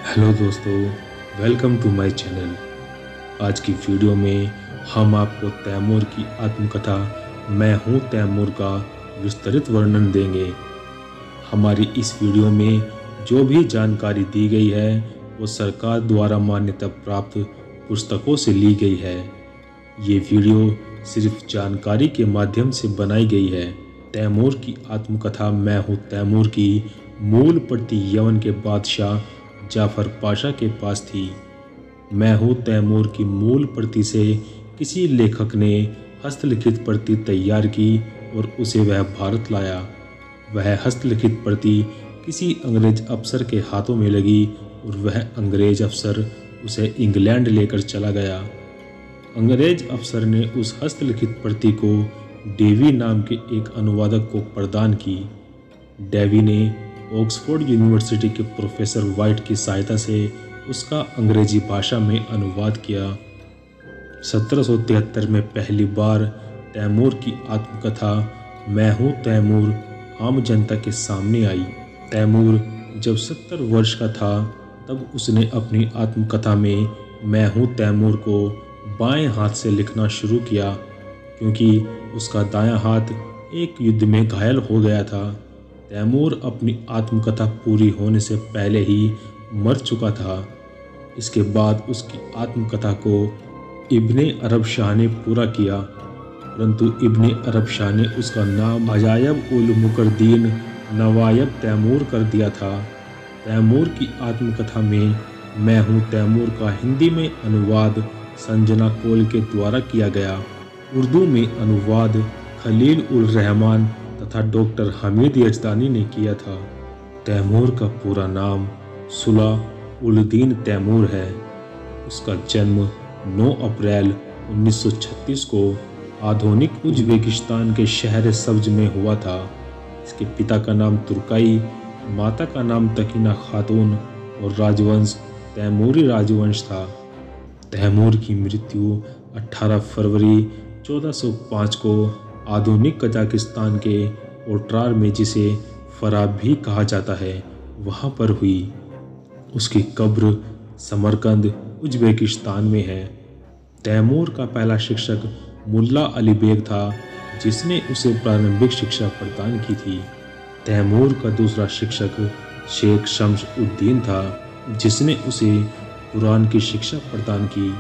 Hello दोस्तों, welcome to my channel. आज की वीडियो में हम आपको तैमूर की आत्मकथा मैं हूँ तैमूर का विस्तृत वर्णन देंगे। हमारी इस वीडियो में जो भी जानकारी दी गई है वो सरकार द्वारा मान्यता प्राप्त पुस्तकों से ली गई है। ये वीडियो सिर्फ जानकारी के माध्यम से बनाई गई है। तैमूर की आत्मकथा मैं हूँ तैमूर की मूल प्रति यमन के बादशाह जाफर पाशा के पास थी। मैं हूँ तैमूर की मूल प्रति से किसी लेखक ने हस्तलिखित प्रति तैयार की और उसे वह भारत लाया। वह हस्तलिखित प्रति किसी अंग्रेज अफसर के हाथों में लगी और वह अंग्रेज अफसर उसे इंग्लैंड लेकर चला गया। अंग्रेज अफसर ने उस हस्तलिखित प्रति को डेवी नाम के एक अनुवादक को प्रदान की। डेवी ने ऑक्सफोर्ड यूनिवर्सिटी के प्रोफेसर वाइट की सहायता से उसका अंग्रेजी भाषा में अनुवाद किया। 1773 में पहली बार तैमूर की आत्मकथा मैं हूँ तैमूर आम जनता के सामने आई। तैमूर जब 70 वर्ष का था तब उसने अपनी आत्मकथा में मैं हूँ तैमूर को बाएं हाथ से लिखना शुरू किया, क्योंकि उसका दायां हाथ एक युद्ध में घायल हो गया था। तैमूर अपनी आत्मकथा पूरी होने से पहले ही मर चुका था। इसके बाद उसकी आत्मकथा को इब्ने अरब शाह ने पूरा किया, परंतु इब्ने अरब शाह ने उसका नाम अजायब उल मुकरदीन नवायब तैमूर कर दिया था। तैमूर की आत्मकथा में मैं हूँ तैमूर का हिंदी में अनुवाद संजना कोल के द्वारा किया गया। उर्दू में अनुवाद खलील उल रहमान तथा डॉक्टर हमीद यजदानी ने किया था। तैमूर का पूरा नाम सुलाह उल दीन तैमूर है। उसका जन्म 9 अप्रैल 1936 को आधुनिक उज्बेकिस्तान के शहर सब्ज में हुआ था। इसके पिता का नाम तुर्काई, माता का नाम तकीना खातून और राजवंश तैमूरी राजवंश था। तैमूर की मृत्यु 18 फरवरी 1405 को आधुनिक कजाकिस्तान के ओट्रार में, जिसे फराब भी कहा जाता है, वहाँ पर हुई। उसकी कब्र समरकंद उज्बेकिस्तान में है। तैमूर का पहला शिक्षक मुल्ला अली बेग था, जिसने उसे प्रारंभिक शिक्षा प्रदान की थी। तैमूर का दूसरा शिक्षक शेख शम्स उद्दीन था, जिसने उसे कुरान की शिक्षा प्रदान की।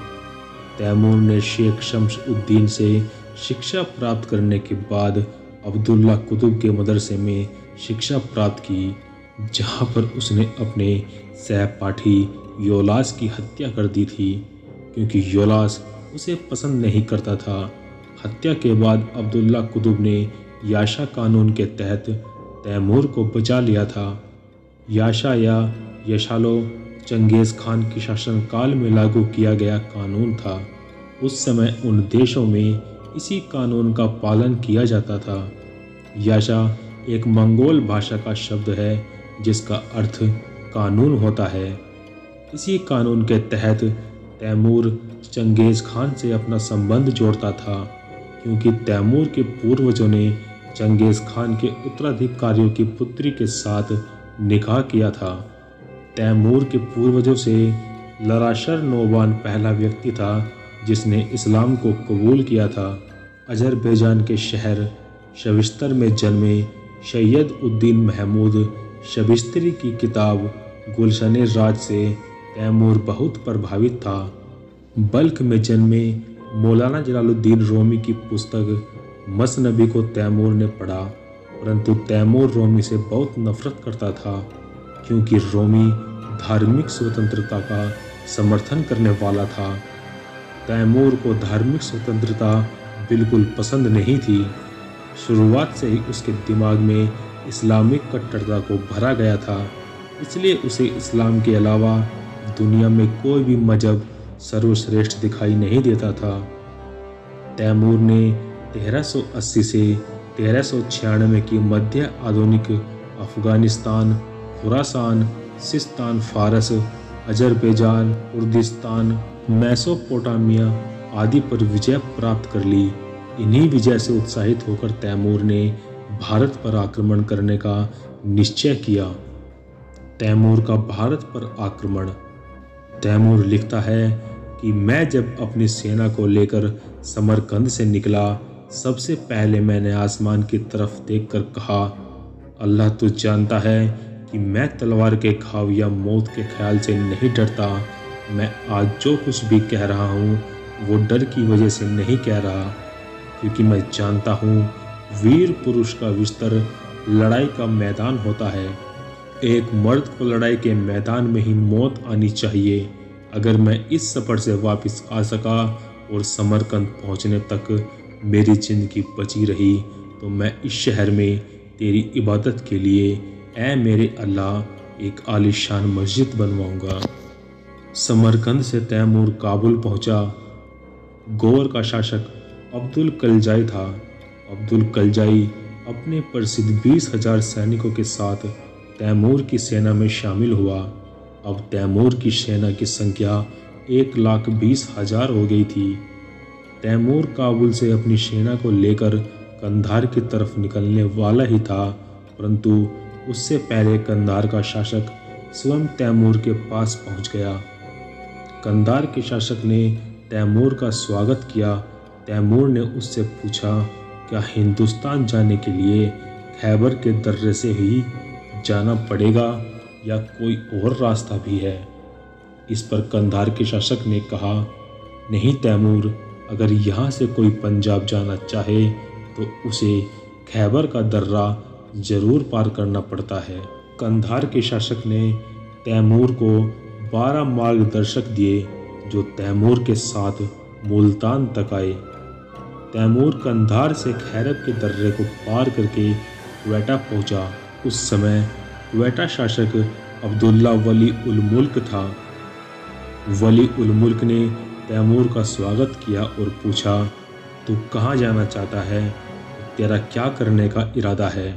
तैमूर ने शेख शम्स उद्दीन से शिक्षा प्राप्त करने के बाद अब्दुल्ला कुतुब के मदरसे में शिक्षा प्राप्त की, जहां पर उसने अपने सहपाठी योलास की हत्या कर दी थी, क्योंकि योलास उसे पसंद नहीं करता था। हत्या के बाद अब्दुल्ला कुतुब ने याशा कानून के तहत तैमूर को बचा लिया था। याशा या यशालो चंगेज़ खान के शासनकाल में लागू किया गया कानून था। उस समय उन देशों में इसी कानून का पालन किया जाता था। याशा एक मंगोल भाषा का शब्द है, जिसका अर्थ कानून होता है। इसी कानून के तहत तैमूर चंगेज़ खान से अपना संबंध जोड़ता था, क्योंकि तैमूर के पूर्वजों ने चंगेज़ खान के उत्तराधिकारियों की पुत्री के साथ निकाह किया था। तैमूर के पूर्वजों से लराशर नोबान पहला व्यक्ति था जिसने इस्लाम को कबूल किया था। अजरबैजान के शहर शबिस्तर में जन्मे सैयद उद्दीन महमूद शबिस्तरी की किताब गुलशन राज से तैमूर बहुत प्रभावित था। बल्ख में जन्मे मौलाना जलालुद्दीन रोमी की पुस्तक मसनबी को तैमूर ने पढ़ा, परंतु तैमूर रोमी से बहुत नफरत करता था, क्योंकि रोमी धार्मिक स्वतंत्रता का समर्थन करने वाला था। तैमूर को धार्मिक स्वतंत्रता बिल्कुल पसंद नहीं थी। शुरुआत से ही उसके दिमाग में इस्लामिक कट्टरता को भरा गया था, इसलिए उसे इस्लाम के अलावा दुनिया में कोई भी मजहब सर्वश्रेष्ठ दिखाई नहीं देता था। तैमूर ने 1380 से 1396 की मध्य आधुनिक अफगानिस्तान, खुरासान, सिस्तान, फारस, अजरबैजान, कुर्दिस्तान, मेसोपोटामिया आदि पर विजय प्राप्त कर ली। इन्हीं विजय से उत्साहित होकर तैमूर ने भारत पर आक्रमण करने का निश्चय किया। तैमूर का भारत पर आक्रमण। तैमूर लिखता है कि मैं जब अपनी सेना को लेकर समरकंद से निकला, सबसे पहले मैंने आसमान की तरफ देखकर कहा, अल्लाह तो जानता है कि मैं तलवार के घाव या मौत के ख्याल से नहीं डरता। मैं आज जो कुछ भी कह रहा हूँ वो डर की वजह से नहीं कह रहा, क्योंकि मैं जानता हूँ वीर पुरुष का बिस्तर लड़ाई का मैदान होता है। एक मर्द को लड़ाई के मैदान में ही मौत आनी चाहिए। अगर मैं इस सफ़र से वापस आ सका और समरकंद पहुँचने तक मेरी ज़िंदगी बची रही तो मैं इस शहर में तेरी इबादत के लिए ऐ मेरे अल्लाह एक आलीशान मस्जिद बनवाऊंगा। समरकंद से तैमूर काबुल पहुंचा। गौर का शासक अब्दुल कलजाई था। अब्दुल कलजाई अपने प्रसिद्ध 20,000 सैनिकों के साथ तैमूर की सेना में शामिल हुआ। अब तैमूर की सेना की संख्या 1,20,000 हो गई थी। तैमूर काबुल से अपनी सेना को लेकर कंधार की तरफ निकलने वाला ही था, परंतु उससे पहले कंधार का शासक स्वयं तैमूर के पास पहुंच गया। कंधार के शासक ने तैमूर का स्वागत किया। तैमूर ने उससे पूछा, क्या हिंदुस्तान जाने के लिए खैबर के दर्रे से ही जाना पड़ेगा या कोई और रास्ता भी है? इस पर कंधार के शासक ने कहा, नहीं तैमूर, अगर यहाँ से कोई पंजाब जाना चाहे तो उसे खैबर का दर्रा जरूर पार करना पड़ता है। कंधार के शासक ने तैमूर को 12 मार्गदर्शक दिए जो तैमूर के साथ मुल्तान तक आए। तैमूर कंधार से खैबर के दर्रे को पार करके क्वेटा पहुंचा। उस समय क्वेटा शासक अब्दुल्ला वली उल मुल्क था। वली उल मुल्क ने तैमूर का स्वागत किया और पूछा, तू कहाँ जाना चाहता है? तेरा क्या करने का इरादा है?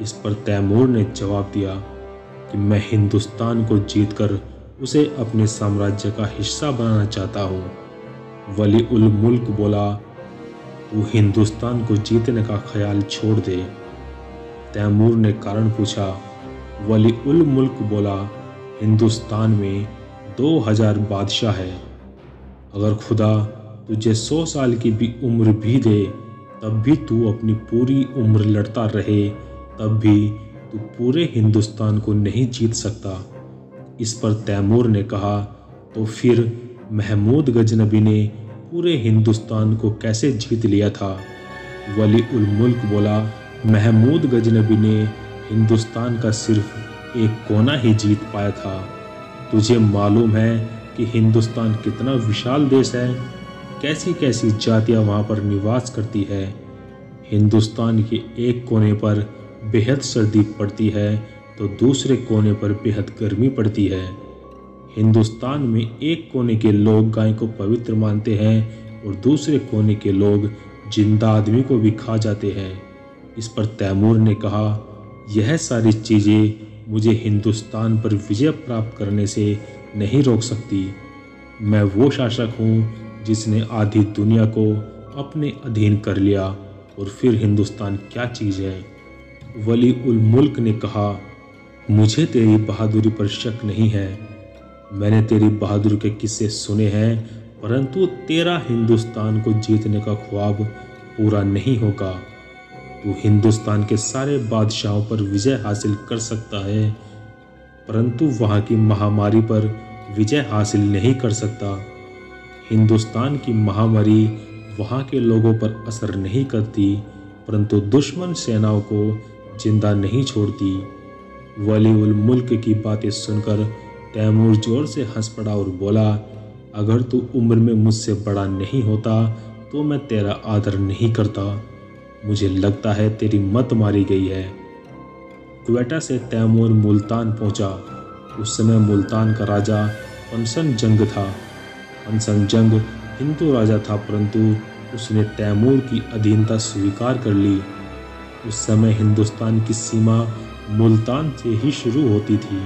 इस पर तैमूर ने जवाब दिया कि मैं हिंदुस्तान को जीतकर उसे अपने साम्राज्य का हिस्सा बनाना चाहता हूँ। वली उल मुल्क बोला, तू हिंदुस्तान को जीतने का ख्याल छोड़ दे। तैमूर ने कारण पूछा। वली उल मुल्क बोला, हिंदुस्तान में 2000 बादशाह है। अगर खुदा तुझे 100 साल की भी उम्र भी दे तब भी तू अपनी पूरी उम्र लड़ता रहे, तब भी तू पूरे हिंदुस्तान को नहीं जीत सकता। इस पर तैमूर ने कहा, तो फिर महमूद गजनबी ने पूरे हिंदुस्तान को कैसे जीत लिया था? वली उल मुल्क बोला, महमूद गजनबी ने हिंदुस्तान का सिर्फ एक कोना ही जीत पाया था। तुझे मालूम है कि हिंदुस्तान कितना विशाल देश है, कैसी कैसी जातियाँ वहाँ पर निवास करती है। हिंदुस्तान के एक कोने पर बेहद सर्दी पड़ती है तो दूसरे कोने पर बेहद गर्मी पड़ती है। हिंदुस्तान में एक कोने के लोग गाय को पवित्र मानते हैं और दूसरे कोने के लोग जिंदा आदमी को भी खा जाते हैं। इस पर तैमूर ने कहा, यह सारी चीज़ें मुझे हिंदुस्तान पर विजय प्राप्त करने से नहीं रोक सकती। मैं वो शासक हूँ जिसने आधी दुनिया को अपने अधीन कर लिया, और फिर हिंदुस्तान क्या चीज़ है? वली उल मुल्क ने कहा, मुझे तेरी बहादुरी पर शक नहीं है। मैंने तेरी बहादुरी के किस्से सुने हैं, परंतु तेरा हिंदुस्तान को जीतने का ख्वाब पूरा नहीं होगा। तू हिंदुस्तान के सारे बादशाहों पर विजय हासिल कर सकता है, परंतु वहाँ की महामारी पर विजय हासिल नहीं कर सकता। हिंदुस्तान की महामारी वहाँ के लोगों पर असर नहीं करती, परंतु दुश्मन सेनाओं को जिंदा नहीं छोड़ती। वली उल मुल्क की बातें सुनकर तैमूर जोर से हंस पड़ा और बोला, अगर तू उम्र में मुझसे बड़ा नहीं होता तो मैं तेरा आदर नहीं करता। मुझे लगता है तेरी मत मारी गई है। क्वेटा से तैमूर मुल्तान पहुंचा। उस समय मुल्तान का राजा पंसन जंग था। पंसन जंग हिंदू राजा था, परंतु उसने तैमूर की अधीनता स्वीकार कर ली। उस समय हिंदुस्तान की सीमा मुल्तान से ही शुरू होती थी।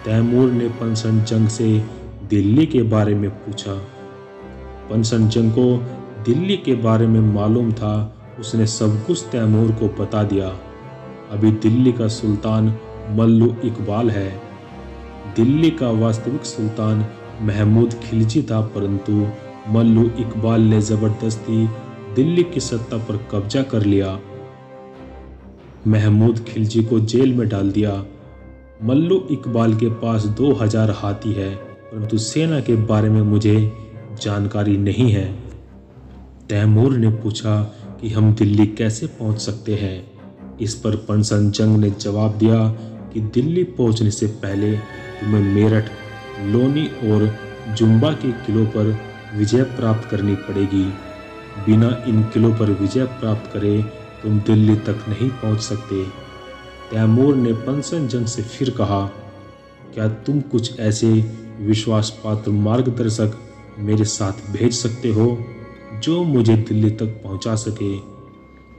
तैमूर ने पंसन जंग से दिल्ली के बारे में पूछा। पंसन जंग को दिल्ली के बारे में मालूम था। उसने सब कुछ तैमूर को बता दिया। अभी दिल्ली का सुल्तान मल्लू इकबाल है। दिल्ली का वास्तविक सुल्तान महमूद खिलजी था, परंतु मल्लू इकबाल ने जबरदस्ती दिल्ली की सत्ता पर कब्जा कर लिया। महमूद खिलजी को जेल में डाल दिया। मल्लू इकबाल के पास 2000 हाथी है, परंतु सेना के बारे में मुझे जानकारी नहीं है। तैमूर ने पूछा कि हम दिल्ली कैसे पहुंच सकते हैं। इस पर पंसन जंग ने जवाब दिया कि दिल्ली पहुंचने से पहले तुम्हें मेरठ, लोनी और जुम्बा के किलों पर विजय प्राप्त करनी पड़ेगी। बिना इन किलों पर विजय प्राप्त करे तुम दिल्ली तक नहीं पहुंच सकते। तैमूर ने पंसन जंग से फिर कहा, क्या तुम कुछ ऐसे विश्वासपात्र मार्गदर्शक मेरे साथ भेज सकते हो जो मुझे दिल्ली तक पहुंचा सके।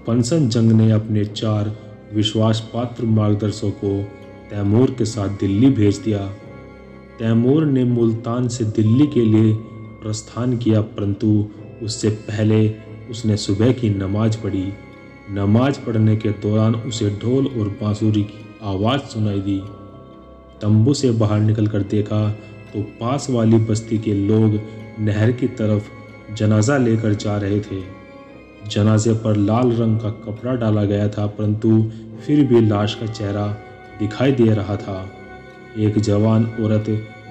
पंसन जंग ने अपने 4 विश्वासपात्र मार्गदर्शकों को तैमूर के साथ दिल्ली भेज दिया। तैमूर ने मुल्तान से दिल्ली के लिए प्रस्थान किया, परंतु उससे पहले उसने सुबह की नमाज पढ़ी। नमाज पढ़ने के दौरान उसे ढोल और बांसुरी की आवाज़ सुनाई दी। तंबू से बाहर निकलकर देखा तो पास वाली बस्ती के लोग नहर की तरफ जनाजा लेकर जा रहे थे। जनाजे पर लाल रंग का कपड़ा डाला गया था, परंतु फिर भी लाश का चेहरा दिखाई दे रहा था। एक जवान औरत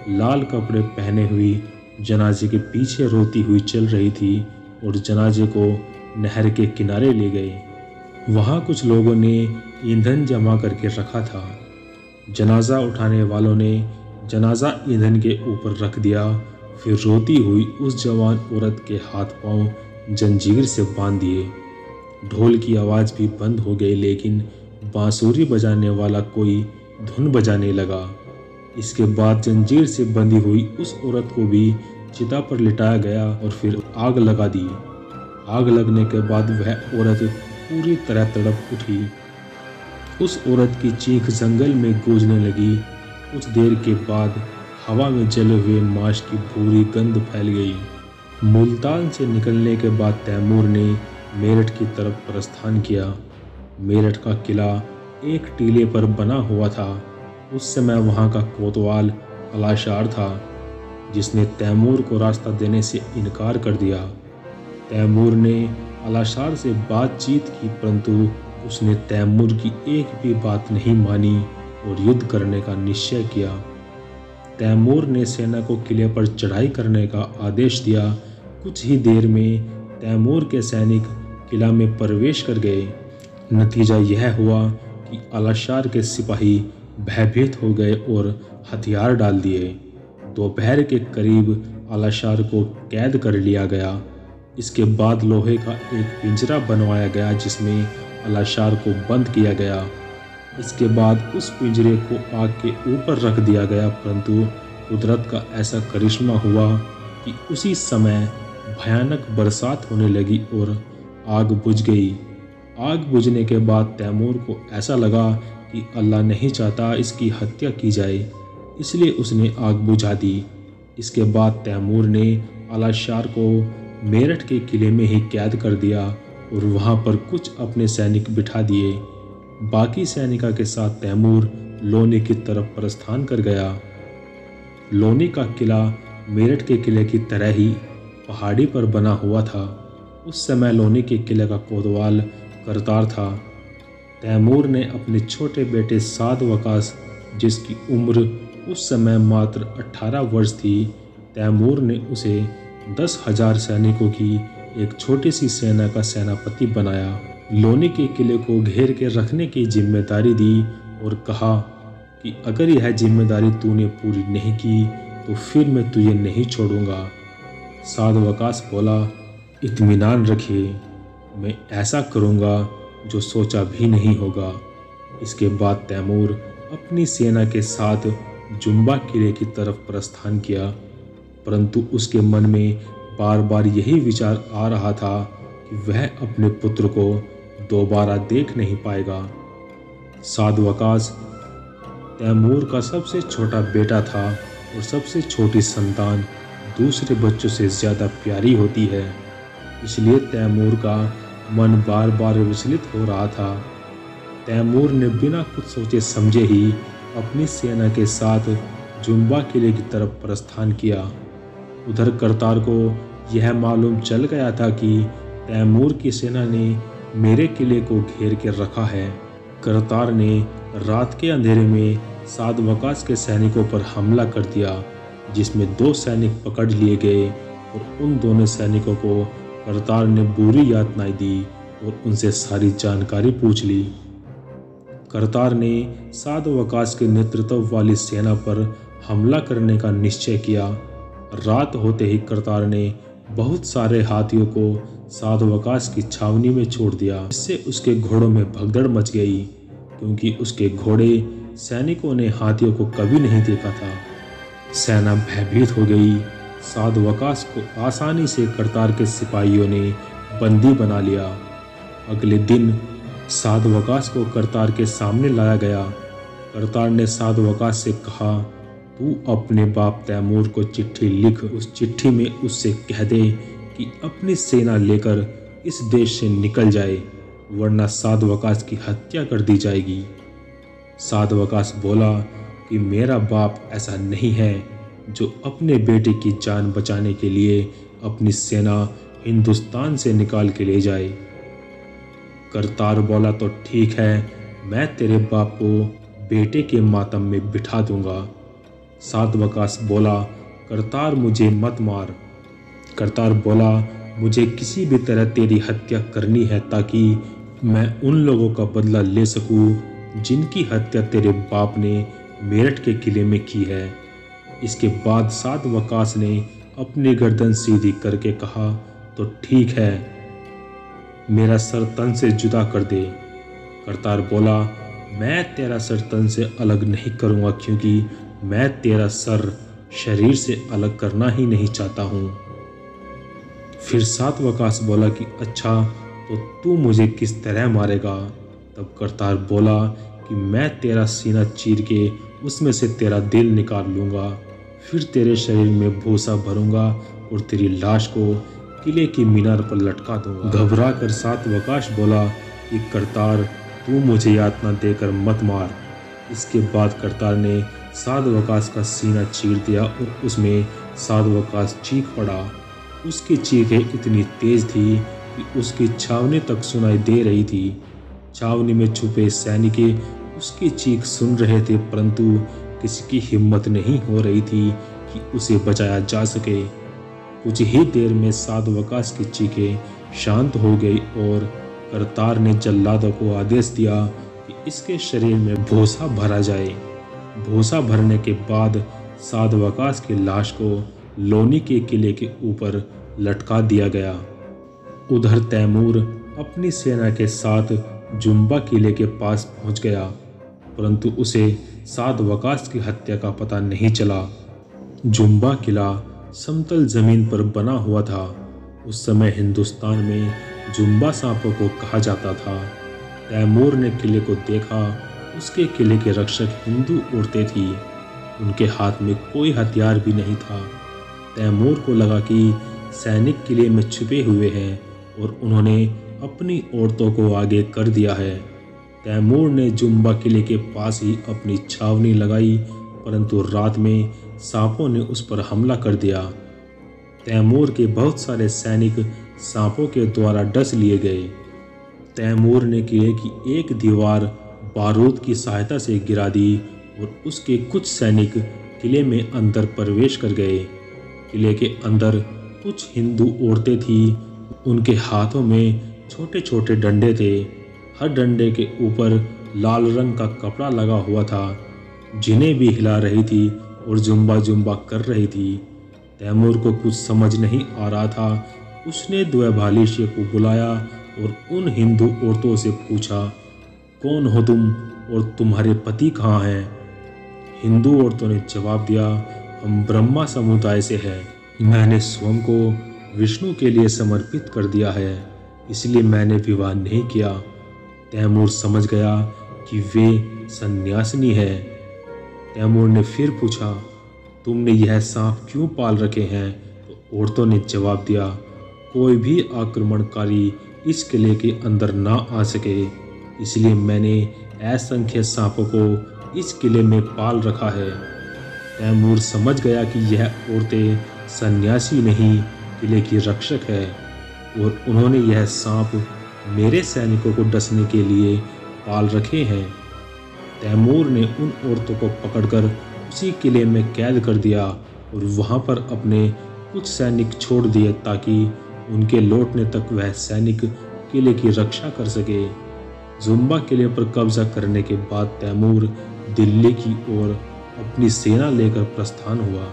लाल कपड़े पहने हुई जनाजे के पीछे रोती हुई चल रही थी और जनाजे को नहर के किनारे ले गए। वहाँ कुछ लोगों ने ईंधन जमा करके रखा था। जनाजा उठाने वालों ने जनाजा ईंधन के ऊपर रख दिया, फिर रोती हुई उस जवान औरत के हाथ पांव जंजीर से बांध दिए। ढोल की आवाज़ भी बंद हो गई, लेकिन बांसुरी बजाने वाला कोई धुन बजाने लगा। इसके बाद जंजीर से बंधी हुई उस औरत को भी चिता पर लिटाया गया और फिर आग लगा दी। आग लगने के बाद वह औरत पूरी तरह तड़प उठी। उस औरत की चीख जंगल में गूंजने लगी। कुछ देर के बाद हवा में जले हुए मांस की बुरी गंध फैल गई। मुल्तान से निकलने के बाद तैमूर ने मेरठ की तरफ प्रस्थान किया। मेरठ का किला एक टीले पर बना हुआ था। उस समय वहाँ का कोतवाल अलाशार था, जिसने तैमूर को रास्ता देने से इनकार कर दिया। तैमूर ने अलाशार से बातचीत की, परंतु उसने तैमूर की एक भी बात नहीं मानी और युद्ध करने का निश्चय किया। तैमूर ने सेना को किले पर चढ़ाई करने का आदेश दिया। कुछ ही देर में तैमूर के सैनिक किला में प्रवेश कर गए। नतीजा यह हुआ कि अलाशार के सिपाही भयभीत हो गए और हथियार डाल दिए। दोपहर के करीब अलाशार को कैद कर लिया गया। इसके बाद लोहे का एक पिंजरा बनवाया गया, जिसमें अलाशार को बंद किया गया। इसके बाद उस पिंजरे को आग के ऊपर रख दिया गया, परंतु कुदरत का ऐसा करिश्मा हुआ कि उसी समय भयानक बरसात होने लगी और आग बुझ गई। आग बुझने के बाद तैमूर को ऐसा लगा कि अल्लाह नहीं चाहता इसकी हत्या की जाए, इसलिए उसने आग बुझा दी। इसके बाद तैमूर ने अलाशार को मेरठ के किले में ही कैद कर दिया और वहाँ पर कुछ अपने सैनिक बिठा दिए। बाकी सैनिका के साथ तैमूर लोनी की तरफ प्रस्थान कर गया। लोनी का किला मेरठ के किले की तरह ही पहाड़ी पर बना हुआ था। उस समय लोनी के किले का कोतवाल करतार था। तैमूर ने अपने छोटे बेटे साद वकास, जिसकी उम्र उस समय मात्र 18 वर्ष थी, तैमूर ने उसे 10,000 सैनिकों की एक छोटी सी सेना का सेनापति बनाया। लोनी के किले को घेर के रखने की जिम्मेदारी दी और कहा कि अगर यह जिम्मेदारी तूने पूरी नहीं की तो फिर मैं तुझे नहीं छोड़ूंगा। साद वकास बोला, इत्मीनान रखिए, मैं ऐसा करूंगा जो सोचा भी नहीं होगा। इसके बाद तैमूर अपनी सेना के साथ जुम्बा किले की तरफ प्रस्थान किया, परंतु उसके मन में बार बार यही विचार आ रहा था कि वह अपने पुत्र को दोबारा देख नहीं पाएगा। साद वकास तैमूर का सबसे छोटा बेटा था और सबसे छोटी संतान दूसरे बच्चों से ज़्यादा प्यारी होती है, इसलिए तैमूर का मन बार बार विचलित हो रहा था। तैमूर ने बिना कुछ सोचे समझे ही अपनी सेना के साथ जुम्बा किले की तरफ प्रस्थान किया। उधर करतार को यह मालूम चल गया था कि तैमूर की सेना ने मेरे किले को घेर के रखा है। करतार ने रात के अंधेरे में साद वकास के सैनिकों पर हमला कर दिया, जिसमें 2 सैनिक पकड़ लिए गए और उन दोनों सैनिकों को करतार ने बुरी यातनाएं दी और उनसे सारी जानकारी पूछ ली। करतार ने साद वकास के नेतृत्व वाली सेना पर हमला करने का निश्चय किया। रात होते ही करतार ने बहुत सारे हाथियों को साद वकास की छावनी में छोड़ दिया, इससे उसके घोड़ों में भगदड़ मच गई, क्योंकि उसके घोड़े सैनिकों ने हाथियों को कभी नहीं देखा था। सेना भयभीत हो गई। साद वकास को आसानी से करतार के सिपाहियों ने बंदी बना लिया। अगले दिन साद वकास को करतार के सामने लाया गया। करतार ने साद वकास से कहा, तू अपने बाप तैमूर को चिट्ठी लिख। उस चिट्ठी में उससे कह दे कि अपनी सेना लेकर इस देश से निकल जाए, वरना साद वकास की हत्या कर दी जाएगी। साद वकास बोला कि मेरा बाप ऐसा नहीं है जो अपने बेटे की जान बचाने के लिए अपनी सेना हिंदुस्तान से निकाल के ले जाए। करतार बोला, तो ठीक है, मैं तेरे बाप को बेटे के मातम में बिठा दूंगा। साद वकास बोला, करतार मुझे मत मार। करतार बोला, मुझे किसी भी तरह तेरी हत्या करनी है ताकि मैं उन लोगों का बदला ले सकूं जिनकी हत्या तेरे बाप ने मेरठ के किले में की है। इसके बाद साद वकास ने अपनी गर्दन सीधी करके कहा, तो ठीक है, मेरा सर तन से जुदा कर दे। करतार बोला, मैं तेरा सर तन से अलग नहीं करूँगा, क्योंकि मैं तेरा सर शरीर से अलग करना ही नहीं चाहता हूँ। फिर साद वकास बोला कि अच्छा, तो तू मुझे किस तरह मारेगा? तब करतार बोला कि मैं तेरा सीना चीर के उसमें से तेरा दिल निकाल लूँगा, फिर तेरे शरीर में भूसा भरूंगा और तेरी लाश को किले की मीनार पर लटका दूंगा। घबरा कर साद वकास बोला कि करतार, तू मुझे यातना देकर मत मार। इसके बाद करतार ने साद वकास का सीना चीर दिया और उसमें साद वकास चीख पड़ा। उसकी चीखें इतनी तेज थी कि उसकी छावनी तक सुनाई दे रही थी। छावनी में छुपे सैनिक उसकी चीख सुन रहे थे, परंतु किसी की हिम्मत नहीं हो रही थी कि उसे बचाया जा सके। कुछ ही देर में साद वकास की चीखें शांत हो गई और करतार ने जल्लादों को आदेश दिया कि इसके शरीर में भूसा भरा जाए। भूसा भरने के बाद साद वकास की लाश को लोनी के किले के ऊपर लटका दिया गया। उधर तैमूर अपनी सेना के साथ जुम्बा किले के पास पहुंच गया, परंतु उसे साद वकास की हत्या का पता नहीं चला। जुम्बा किला समतल जमीन पर बना हुआ था। उस समय हिंदुस्तान में जुम्बा सांपों को कहा जाता था। तैमूर ने किले को देखा। उसके किले के रक्षक हिंदू औरतें थी। उनके हाथ में कोई हथियार भी नहीं था। तैमूर को लगा कि सैनिक किले में छुपे हुए हैं और उन्होंने अपनी औरतों को आगे कर दिया है। तैमूर ने जुम्बा किले के पास ही अपनी छावनी लगाई, परंतु रात में सांपों ने उस पर हमला कर दिया। तैमूर के बहुत सारे सैनिक सांपों के द्वारा डस लिए गए। तैमूर ने किले की एक दीवार बारूद की सहायता से गिरा दी और उसके कुछ सैनिक किले में अंदर प्रवेश कर गए। किले के अंदर कुछ हिंदू औरतें थीं। उनके हाथों में छोटे छोटे डंडे थे। हर डंडे के ऊपर लाल रंग का कपड़ा लगा हुआ था, जिन्हें भी हिला रही थी और जुम्बा जुम्बा कर रही थी। तैमूर को कुछ समझ नहीं आ रहा था। उसने द्वैभालिश्य को बुलाया और उन हिंदू औरतों से पूछा, कौन हो तुम और तुम्हारे पति कहाँ हैं? हिंदू औरतों ने जवाब दिया, हम ब्रह्मा समुदाय से हैं। मैंने स्वयं को विष्णु के लिए समर्पित कर दिया है, इसलिए मैंने विवाह नहीं किया। तैमूर समझ गया कि वे सन्यासिनी है। तैमूर ने फिर पूछा, तुमने यह सांप क्यों पाल रखे हैं? तो औरतों ने जवाब दिया, कोई भी आक्रमणकारी इस किले के अंदर ना आ सके, इसलिए मैंने असंख्य सांपों को इस किले में पाल रखा है। तैमूर समझ गया कि यह औरतें सन्यासी नहीं, किले की रक्षक है और उन्होंने यह सांप मेरे सैनिकों को डसने के लिए पाल रखे हैं। तैमूर ने उन औरतों को पकड़कर उसी किले में कैद कर दिया और वहां पर अपने कुछ सैनिक छोड़ दिए ताकि उनके लौटने तक वह सैनिक किले की रक्षा कर सके। जुम्बा किले पर कब्जा करने के बाद तैमूर दिल्ली की ओर अपनी सेना लेकर प्रस्थान हुआ।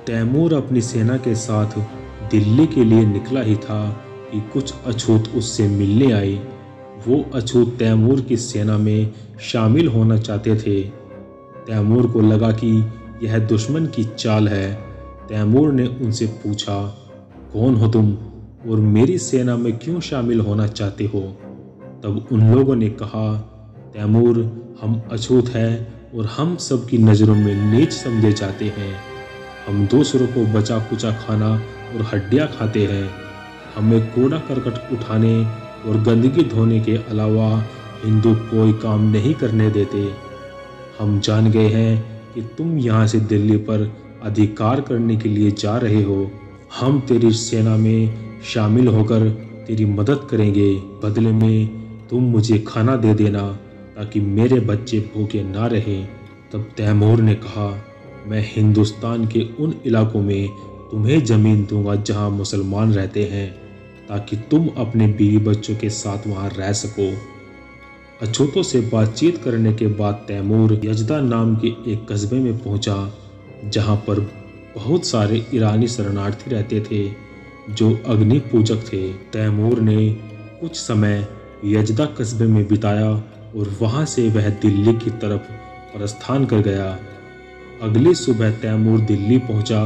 तैमूर अपनी सेना के साथ दिल्ली के लिए निकला ही था कि कुछ अछूत उससे मिलने आए। वो अछूत तैमूर की सेना में शामिल होना चाहते थे। तैमूर को लगा कि यह दुश्मन की चाल है। तैमूर ने उनसे पूछा, कौन हो तुम और मेरी सेना में क्यों शामिल होना चाहते हो? तब उन लोगों ने कहा, तैमूर, हम अछूत हैं और हम सबकी नज़रों में नीच समझे जाते हैं। हम दूसरों को बचा कुचा खाना और हड्डियाँ खाते हैं। हमें कूड़ा करकट उठाने और गंदगी धोने के अलावा हिंदू कोई काम नहीं करने देते। हम जान गए हैं कि तुम यहाँ से दिल्ली पर अधिकार करने के लिए जा रहे हो। हम तेरी सेना में शामिल होकर तेरी मदद करेंगे। बदले में तुम मुझे खाना दे देना ताकि मेरे बच्चे भूखे ना रहें। तब तैमूर ने कहा, मैं हिंदुस्तान के उन इलाकों में तुम्हें ज़मीन दूंगा जहाँ मुसलमान रहते हैं ताकि तुम अपने बीवी बच्चों के साथ वहाँ रह सको। अछूतों से बातचीत करने के बाद तैमूर यजदा नाम के एक कस्बे में पहुंचा जहां पर बहुत सारे ईरानी शरणार्थी रहते थे जो अग्नि पूजक थे। तैमूर ने कुछ समय यजदा कस्बे में बिताया और वहां से वह दिल्ली की तरफ प्रस्थान कर गया। अगली सुबह तैमूर दिल्ली पहुंचा।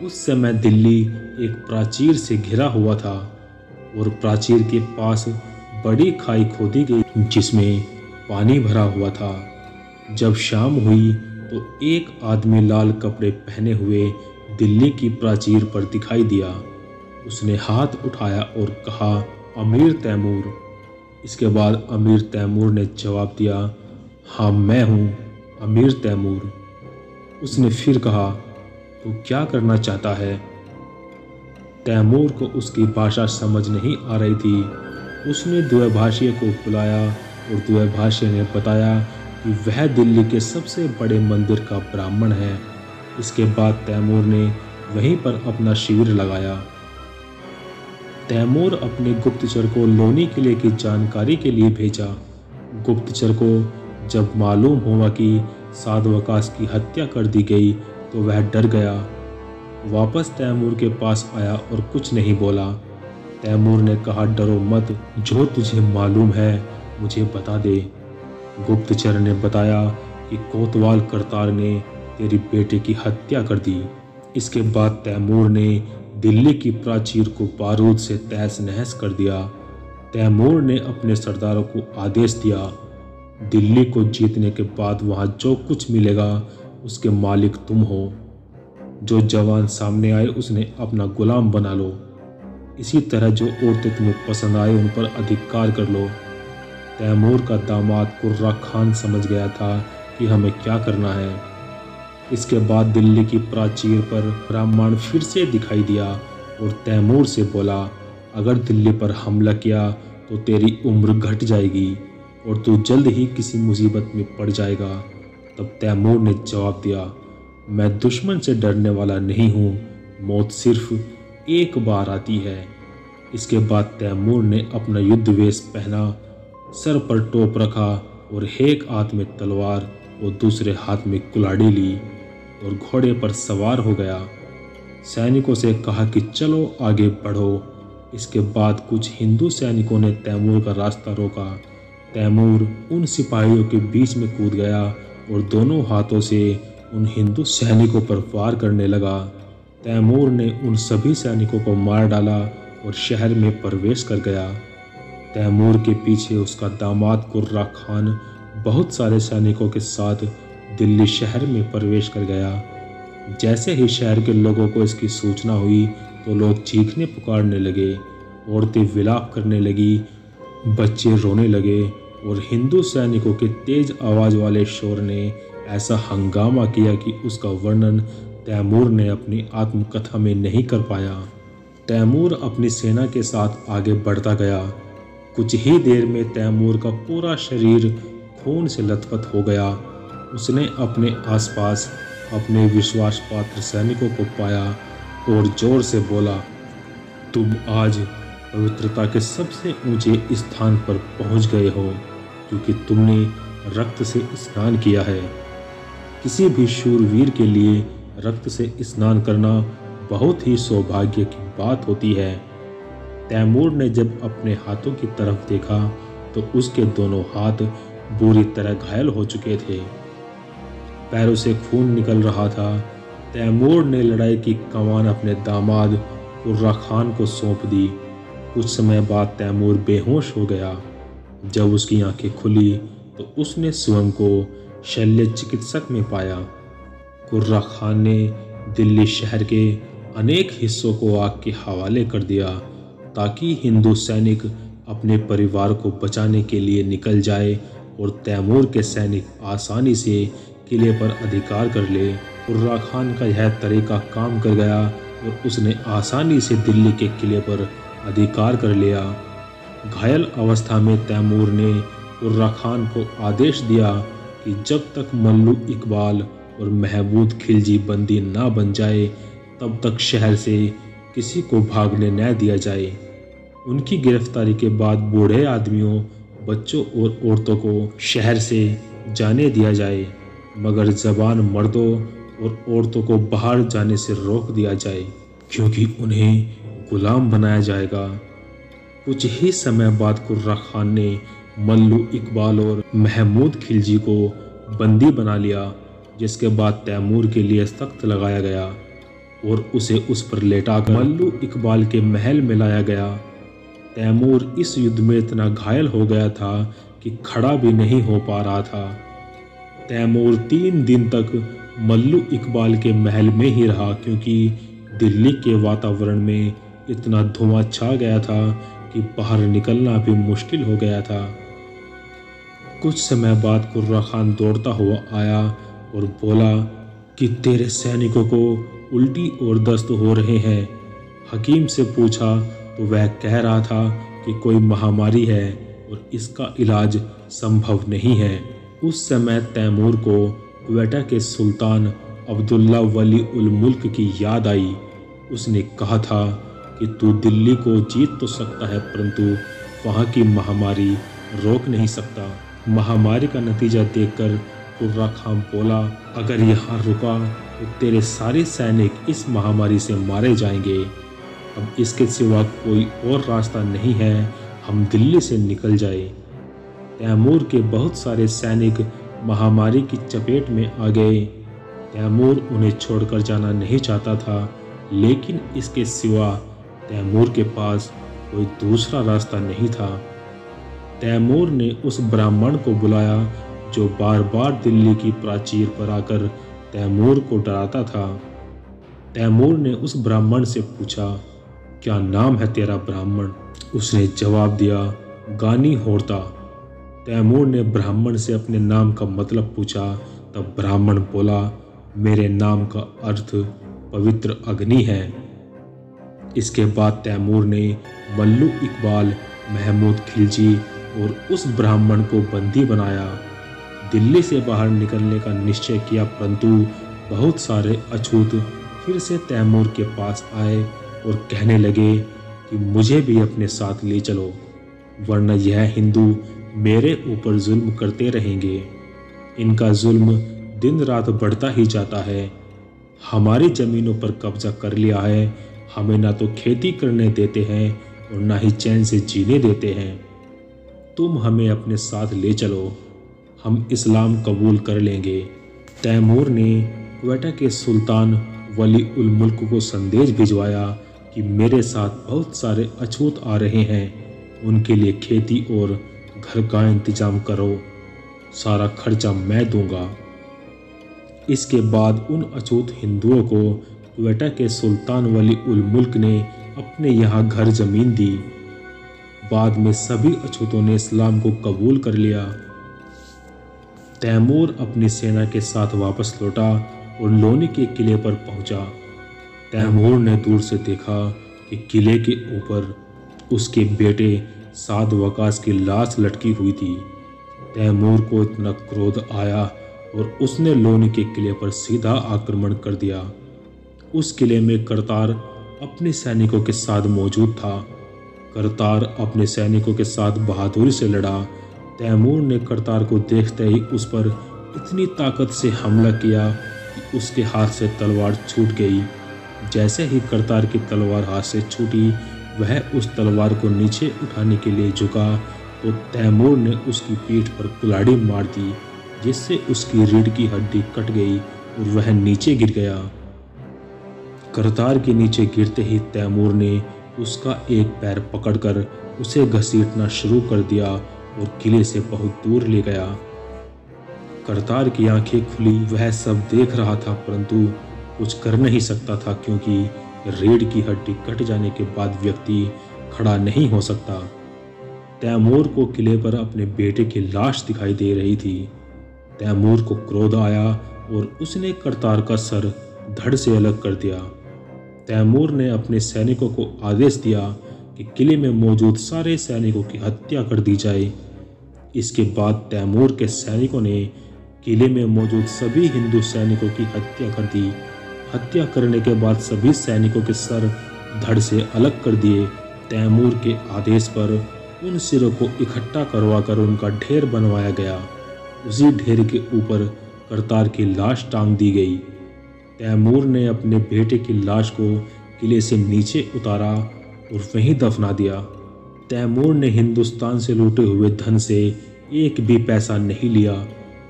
उस समय दिल्ली एक प्राचीर से घिरा हुआ था और प्राचीर के पास बड़ी खाई खोदी गई जिसमें पानी भरा हुआ था। जब शाम हुई तो एक आदमी लाल कपड़े पहने हुए दिल्ली की प्राचीर पर दिखाई दिया। उसने हाथ उठाया और कहा, अमीर तैमूर। इसके बाद अमीर तैमूर ने जवाब दिया, हाँ मैं हूँ अमीर तैमूर। उसने फिर कहा, तू क्या करना चाहता है? तैमूर को उसकी भाषा समझ नहीं आ रही थी। उसने द्विभाषी को बुलाया और द्विभाषी ने बताया कि वह दिल्ली के सबसे बड़े मंदिर का ब्राह्मण है। इसके बाद तैमूर ने वहीं पर अपना शिविर लगाया। तैमूर अपने गुप्तचर को लोनी किले की जानकारी के लिए भेजा। गुप्तचर को जब मालूम हुआ कि साद वकास की हत्या कर दी गई तो वह डर गया। वापस तैमूर के पास आया और कुछ नहीं बोला। तैमूर ने कहा, डरो मत, जो तुझे मालूम है मुझे बता दे। गुप्तचर ने बताया कि कोतवाल करतार ने तेरी बेटे की हत्या कर दी। इसके बाद तैमूर ने दिल्ली की प्राचीर को बारूद से तहस नहस कर दिया। तैमूर ने अपने सरदारों को आदेश दिया, दिल्ली को जीतने के बाद वहाँ जो कुछ मिलेगा उसके मालिक तुम हो। जो जवान सामने आए उसने अपना गुलाम बना लो। इसी तरह जो औरतें तुम्हें पसंद आए उन पर अधिकार कर लो। तैमूर का दामाद कुर्रा खान समझ गया था कि हमें क्या करना है। इसके बाद दिल्ली की प्राचीर पर ब्राह्मण फिर से दिखाई दिया और तैमूर से बोला, अगर दिल्ली पर हमला किया तो तेरी उम्र घट जाएगी और तू जल्द ही किसी मुसीबत में पड़ जाएगा। तब तैमूर ने जवाब दिया, मैं दुश्मन से डरने वाला नहीं हूँ, मौत सिर्फ एक बार आती है। इसके बाद तैमूर ने अपना युद्ध वेश पहना, सर पर टोप रखा और एक हाथ में तलवार और दूसरे हाथ में कुल्हाड़ी ली और घोड़े पर सवार हो गया। सैनिकों से कहा कि चलो आगे बढ़ो। इसके बाद कुछ हिंदू सैनिकों ने तैमूर का रास्ता रोका। तैमूर उन सिपाहियों के बीच में कूद गया और दोनों हाथों से उन हिंदू सैनिकों पर वार करने लगा। तैमूर ने उन सभी सैनिकों को मार डाला और शहर में प्रवेश कर गया। तैमूर के पीछे उसका दामाद कुर्रा खान बहुत सारे सैनिकों के साथ दिल्ली शहर में प्रवेश कर गया। जैसे ही शहर के लोगों को इसकी सूचना हुई तो लोग चीखने पुकारने लगे, औरतें विलाप करने लगी, बच्चे रोने लगे और हिंदू सैनिकों के तेज आवाज़ वाले शोर ने ऐसा हंगामा किया कि उसका वर्णन तैमूर ने अपनी आत्मकथा में नहीं कर पाया। तैमूर अपनी सेना के साथ आगे बढ़ता गया। कुछ ही देर में तैमूर का पूरा शरीर खून से लथपथ हो गया। उसने अपने आसपास अपने विश्वास पात्र सैनिकों को पाया और जोर से बोला, तुम आज पवित्रता के सबसे ऊंचे स्थान पर पहुंच गए हो, क्योंकि तुमने रक्त से स्नान किया है। किसी भी शूरवीर के लिए रक्त से स्नान करना बहुत ही सौभाग्य की बात होती है। तैमूर ने जब अपने हाथों की तरफ देखा तो उसके दोनों हाथ बुरी तरह घायल हो चुके थे। पैरों से खून निकल रहा था। तैमूर ने लड़ाई की कमान अपने दामाद कुर्रा खान को सौंप दी। कुछ समय बाद तैमूर बेहोश हो गया। जब उसकी आंखें खुली तो उसने स्वयं को शल्य चिकित्सक में पाया। कुर्रा खान ने दिल्ली शहर के अनेक हिस्सों को आग के हवाले कर दिया ताकि हिंदू सैनिक अपने परिवार को बचाने के लिए निकल जाए और तैमूर के सैनिक आसानी से किले पर अधिकार कर ले। कुर्रा खान का यह तरीका काम कर गया और उसने आसानी से दिल्ली के किले पर अधिकार कर लिया। घायल अवस्था में तैमूर ने कुर्रा खान को आदेश दिया कि जब तक मल्लू इकबाल और महमूद खिलजी बंदी ना बन जाए तब तक शहर से किसी को भागने न दिया जाए। उनकी गिरफ्तारी के बाद बूढ़े आदमियों, बच्चों और औरतों को शहर से जाने दिया जाए, मगर जवान मर्दों और औरतों को बाहर जाने से रोक दिया जाए, क्योंकि उन्हें गुलाम बनाया जाएगा। कुछ ही समय बाद कुर्रा खान ने मल्लू इकबाल और महमूद खिलजी को बंदी बना लिया, जिसके बाद तैमूर के लिए सख्त लगाया गया और उसे उस पर लेटाकर मल्लू इकबाल के महल में लाया गया। तैमूर इस युद्ध में इतना घायल हो गया था कि खड़ा भी नहीं हो पा रहा था। तैमूर 3 दिन तक मल्लू इकबाल के महल में ही रहा, क्योंकि दिल्ली के वातावरण में इतना धुआं छा गया था कि बाहर निकलना भी मुश्किल हो गया था। कुछ समय बाद कुर्रा खान दौड़ता हुआ आया और बोला कि तेरे सैनिकों को उल्टी और दस्त हो रहे हैं। हकीम से पूछा तो वह कह रहा था कि कोई महामारी है और इसका इलाज संभव नहीं है। उस समय तैमूर को क्वेटा के सुल्तान अब्दुल्ला वली उल मुल्क की याद आई। उसने कहा था कि तू दिल्ली को जीत तो सकता है, परंतु वहाँ की महामारी रोक नहीं सकता। महामारी का नतीजा देखकर कुर्रा खान बोला, अगर यहाँ रुका तो तेरे सारे सैनिक इस महामारी से मारे जाएंगे। अब इसके सिवा कोई और रास्ता नहीं है, हम दिल्ली से निकल जाए। तैमूर के बहुत सारे सैनिक महामारी की चपेट में आ गए। तैमूर उन्हें छोड़कर जाना नहीं चाहता था, लेकिन इसके सिवा तैमूर के पास कोई दूसरा रास्ता नहीं था। तैमूर ने उस ब्राह्मण को बुलाया जो बार बार दिल्ली की प्राचीर पर आकर तैमूर को डराता था। तैमूर ने उस ब्राह्मण से पूछा, क्या नाम है तेरा ब्राह्मण? उसने जवाब दिया, गानी होरता। तैमूर ने ब्राह्मण से अपने नाम का मतलब पूछा, तब ब्राह्मण बोला, मेरे नाम का अर्थ पवित्र अग्नि है। इसके बाद तैमूर ने मल्लू इकबाल, महमूद खिलजी और उस ब्राह्मण को बंदी बनाया। दिल्ली से बाहर निकलने का निश्चय किया, परंतु बहुत सारे अछूत फिर से तैमूर के पास आए और कहने लगे कि मुझे भी अपने साथ ले चलो, वरना यह हिंदू मेरे ऊपर जुल्म करते रहेंगे। इनका जुल्म दिन रात बढ़ता ही जाता है। हमारी ज़मीनों पर कब्जा कर लिया है, हमें ना तो खेती करने देते हैं और ना ही चैन से जीने देते हैं। तुम हमें अपने साथ ले चलो, हम इस्लाम कबूल कर लेंगे। तैमूर ने क्वेटा के सुल्तान वली उल मुल्क को संदेश भिजवाया कि मेरे साथ बहुत सारे अछूत आ रहे हैं, उनके लिए खेती और घर का इंतजाम करो, सारा खर्चा मैं दूंगा। इसके बाद उन अछूत हिंदुओं को क्वेटा के सुल्तान वली उल मुल्क ने अपने यहाँ घर जमीन दी। बाद में सभी अछूतों ने इस्लाम को कबूल कर लिया। तैमूर अपनी सेना के साथ वापस लौटा और लोनी के किले पर पहुंचा। तैमूर ने दूर से देखा कि किले के ऊपर उसके बेटे साद वकास की लाश लटकी हुई थी। तैमूर को इतना क्रोध आया और उसने लोनी के किले पर सीधा आक्रमण कर दिया। उस किले में करतार अपने सैनिकों के साथ मौजूद था। करतार अपने सैनिकों के साथ बहादुरी से लड़ा। तैमूर ने करतार को देखते ही उस पर इतनी ताकत से हमला किया कि उसके हाथ से तलवार छूट गई। जैसे ही करतार की तलवार हाथ से छूटी, वह उस तलवार को नीचे उठाने के लिए झुका तो तैमूर ने उसकी पीठ पर कुल्हाड़ी मार दी, जिससे उसकी रीढ़ की हड्डी कट गई और वह नीचे गिर गया। करतार के नीचे गिरते ही तैमूर ने उसका एक पैर पकड़कर उसे घसीटना शुरू कर दिया और किले से बहुत दूर ले गया। करतार की आंखें खुली, वह सब देख रहा था परंतु कुछ कर नहीं सकता था, क्योंकि रीढ़ की हड्डी कट जाने के बाद व्यक्ति खड़ा नहीं हो सकता। तैमूर को किले पर अपने बेटे की लाश दिखाई दे रही थी। तैमूर को क्रोध आया और उसने करतार का सर धड़ से अलग कर दिया। तैमूर ने अपने सैनिकों को आदेश दिया कि किले में मौजूद सारे सैनिकों की हत्या कर दी जाए। इसके बाद तैमूर के सैनिकों ने किले में मौजूद सभी हिंदू सैनिकों की हत्या कर दी। हत्या करने के बाद सभी सैनिकों के सर धड़ से अलग कर दिए। तैमूर के आदेश पर उन सिरों को इकट्ठा करवाकर उनका ढेर बनवाया गया। उसी ढेर के ऊपर करतार की लाश टांग दी गई। तैमूर ने अपने बेटे की लाश को किले से नीचे उतारा और वहीं दफना दिया। तैमूर ने हिंदुस्तान से लूटे हुए धन से एक भी पैसा नहीं लिया।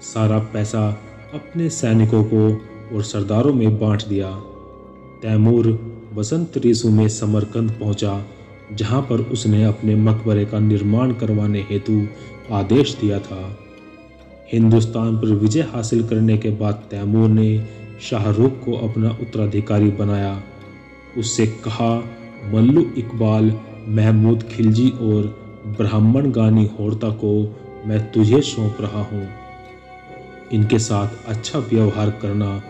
सारा पैसा अपने सैनिकों को और सरदारों में बांट दिया। तैमूर बसंत ऋतु में समरकंद पहुंचा, जहां पर उसने अपने मकबरे का निर्माण करवाने हेतु आदेश दिया था। हिंदुस्तान पर विजय हासिल करने के बाद तैमूर ने शाहरुख को अपना उत्तराधिकारी बनाया। उससे कहा, मल्लू इकबाल, महमूद खिलजी और ब्राह्मण गानी होरता को मैं तुझे सौंप रहा हूँ। इनके साथ अच्छा व्यवहार करना,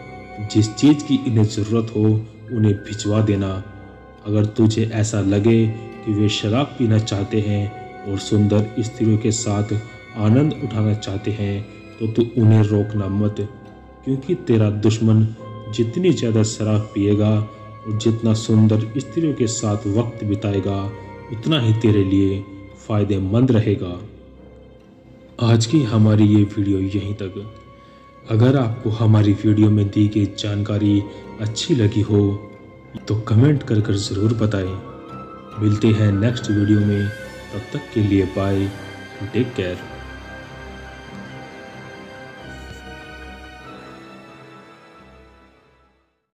जिस चीज़ की इन्हें ज़रूरत हो उन्हें भिजवा देना। अगर तुझे ऐसा लगे कि वे शराब पीना चाहते हैं और सुंदर स्त्रियों के साथ आनंद उठाना चाहते हैं तो तू उन्हें रोकना मत, क्योंकि तेरा दुश्मन जितनी ज़्यादा शराब पिएगा और जितना सुंदर स्त्रियों के साथ वक्त बिताएगा उतना ही तेरे लिए फ़ायदेमंद रहेगा। आज की हमारी ये वीडियो यहीं तक। अगर आपको हमारी वीडियो में दी गई जानकारी अच्छी लगी हो तो कमेंट कर ज़रूर बताएं। मिलते हैं नेक्स्ट वीडियो में, तब तक के लिए बाय, टेक केयर।